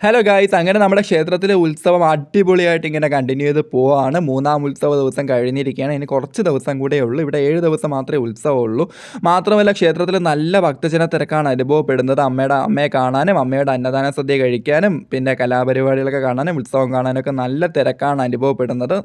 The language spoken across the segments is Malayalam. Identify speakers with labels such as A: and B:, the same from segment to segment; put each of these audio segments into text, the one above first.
A: ഹലോ ഗായ്സ്, അങ്ങനെ നമ്മുടെ ക്ഷേത്രത്തിലെ ഉത്സവം അടിപൊളിയായിട്ട് ഇങ്ങനെ കണ്ടിന്യൂ ചെയ്ത് പോവാണ്. മൂന്നാം ഉത്സവ ദിവസം കഴിഞ്ഞിരിക്കുകയാണ്. ഇനി കുറച്ച് ദിവസം കൂടെ ഉള്ളൂ. ഇവിടെ 7 ദിവസം മാത്രമേ ഉത്സവമുള്ളൂ. മാത്രമല്ല ക്ഷേത്രത്തിൽ നല്ല ഭക്തജന തിരക്കാണ് അനുഭവപ്പെടുന്നത്. അമ്മയെ കാണാനും അമ്മയുടെ അന്നദാന സദ്യ കഴിക്കാനും പിന്നെ കലാപരിപാടികളൊക്കെ കാണാനും ഉത്സവം കാണാനൊക്കെ നല്ല തിരക്കാണ് അനുഭവപ്പെടുന്നത്.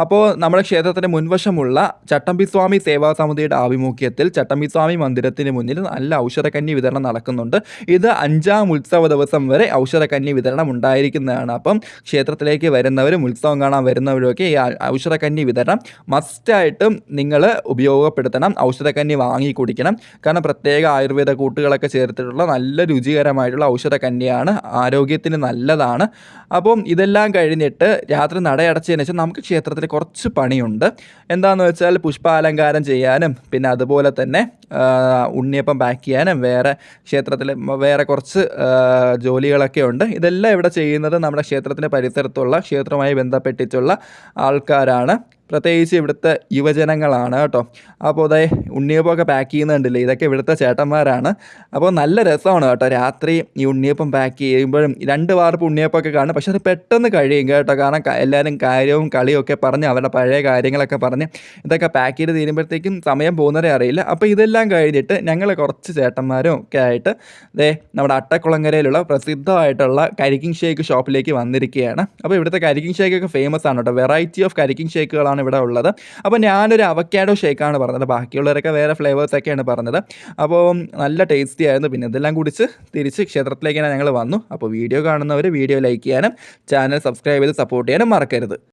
A: അപ്പോൾ നമ്മുടെ ക്ഷേത്രത്തിൻ്റെ മുൻവശമുള്ള ചട്ടമ്പിസ്വാമി സേവാ സമിതിയുടെ ആഭിമുഖ്യത്തിൽ ചട്ടമ്പിസ്വാമി മന്ദിരത്തിന് മുന്നിൽ നല്ല ഔഷധക്കഞ്ഞി വിതരണം നടക്കുന്നുണ്ട്. ഇത് 5-ാം ഉത്സവ ദിവസം വരെ ഔഷധക്കഞ്ഞി വിതരണം ഉണ്ടായിരിക്കുന്നതാണ്. അപ്പം ക്ഷേത്രത്തിലേക്ക് വരുന്നവരും ഉത്സവം കാണാൻ വരുന്നവരുമൊക്കെ ഈ ഔഷധക്കഞ്ഞി വിതരണം മസ്റ്റായിട്ടും നിങ്ങൾ ഉപയോഗപ്പെടുത്തണം. ഔഷധക്കഞ്ഞി വാങ്ങി കുടിക്കണം. കാരണം പ്രത്യേക ആയുർവേദ കൂട്ടുകളൊക്കെ ചേർത്തിട്ടുള്ള നല്ല രുചികരമായിട്ടുള്ള ഔഷധക്കഞ്ഞിയാണ്, ആരോഗ്യത്തിന് നല്ലതാണ്. അപ്പം ഇതെല്ലാം കഴിഞ്ഞിട്ട് രാത്രി നടയടച്ചതിന് ശേഷം നമുക്ക് ക്ഷേത്രത്തിൽ കുറച്ച് പണിയുണ്ട്. എന്താണെന്ന് വെച്ചാൽ പുഷ്പാലങ്കാരം ചെയ്യാനും പിന്നെ അതുപോലെ തന്നെ ഉണ്ണിയപ്പം പാക്ക് ചെയ്യാനും വേറെ ക്ഷേത്രത്തിൽ വേറെ കുറച്ച് ജോലികളൊക്കെ ഉണ്ട്. ഇതെല്ലാം ഇവിടെ ചെയ്യുന്നത് നമ്മുടെ ക്ഷേത്രത്തിൻ്റെ പരിസരത്തുള്ള ക്ഷേത്രവുമായി ബന്ധപ്പെട്ടിട്ടുള്ള ആൾക്കാരാണ്. പ്രത്യേകിച്ച് ഇവിടുത്തെ യുവജനങ്ങളാണ് കേട്ടോ. അപ്പോൾ അതെ ഉണ്ണിയപ്പമൊക്കെ പാക്ക് ചെയ്യുന്നുണ്ടല്ലേ, ഇതൊക്കെ ഇവിടുത്തെ ചേട്ടന്മാരാണ്. അപ്പോൾ നല്ല രസമാണ് കേട്ടോ. രാത്രി ഈ ഉണ്ണിയപ്പം പാക്ക് ചെയ്യുമ്പോഴും 2 വാർപ്പ് ഉണ്ണിയപ്പമൊക്കെ കാണും. പക്ഷെ അത് പെട്ടെന്ന് കഴിയും കേട്ടോ. കാരണം എല്ലാവരും കാര്യവും കളിയൊക്കെ പറഞ്ഞ് അവരുടെ പഴയ കാര്യങ്ങളൊക്കെ പറഞ്ഞ് ഇതൊക്കെ പാക്ക് ചെയ്ത് തീരുമ്പോഴത്തേക്കും സമയം പോകുന്നതേ അറിയില്ല. അപ്പോൾ ഇതെല്ലാം കഴിഞ്ഞിട്ട് ഞങ്ങൾ കുറച്ച് ചേട്ടന്മാരും ഒക്കെ ആയിട്ട് നമ്മുടെ അട്ടക്കുളങ്ങരയിലുള്ള പ്രസിദ്ധമായിട്ടുള്ള കരിക്കിംഗ് ഷേക്ക് ഷോപ്പിലേക്ക് വന്നിരിക്കുകയാണ്. അപ്പോൾ ഇവിടുത്തെ കരിക്കിംഗ് ഷേക്കൊക്കെ ഫേമസ് ആണ് കേട്ടോ. വെറൈറ്റി ഓഫ് കരിക്കിംഗ് ഷേക്കുകളാണ് ഇവിടെ ഉള്ളത്. അപ്പോൾ ഞാനൊരു അവക്കാഡോ ഷേക്കാണ് പറഞ്ഞത്, ബാക്കിയുള്ളവരൊക്കെ വേറെ ഫ്ലേവേഴ്സൊക്കെയാണ് പറഞ്ഞത്. അപ്പോൾ നല്ല ടേസ്റ്റി ആയിരുന്നു. പിന്നെ ഇതെല്ലാം കുടിച്ച് തിരിച്ച് ക്ഷേത്രത്തിലേക്കാണ് ഞങ്ങൾ വന്നു. അപ്പോൾ വീഡിയോ കാണുന്നവർ വീഡിയോ ലൈക്ക് ചെയ്യാനും ചാനൽ സബ്സ്ക്രൈബ് ചെയ്ത് സപ്പോർട്ട് ചെയ്യാനും മറക്കരുത്.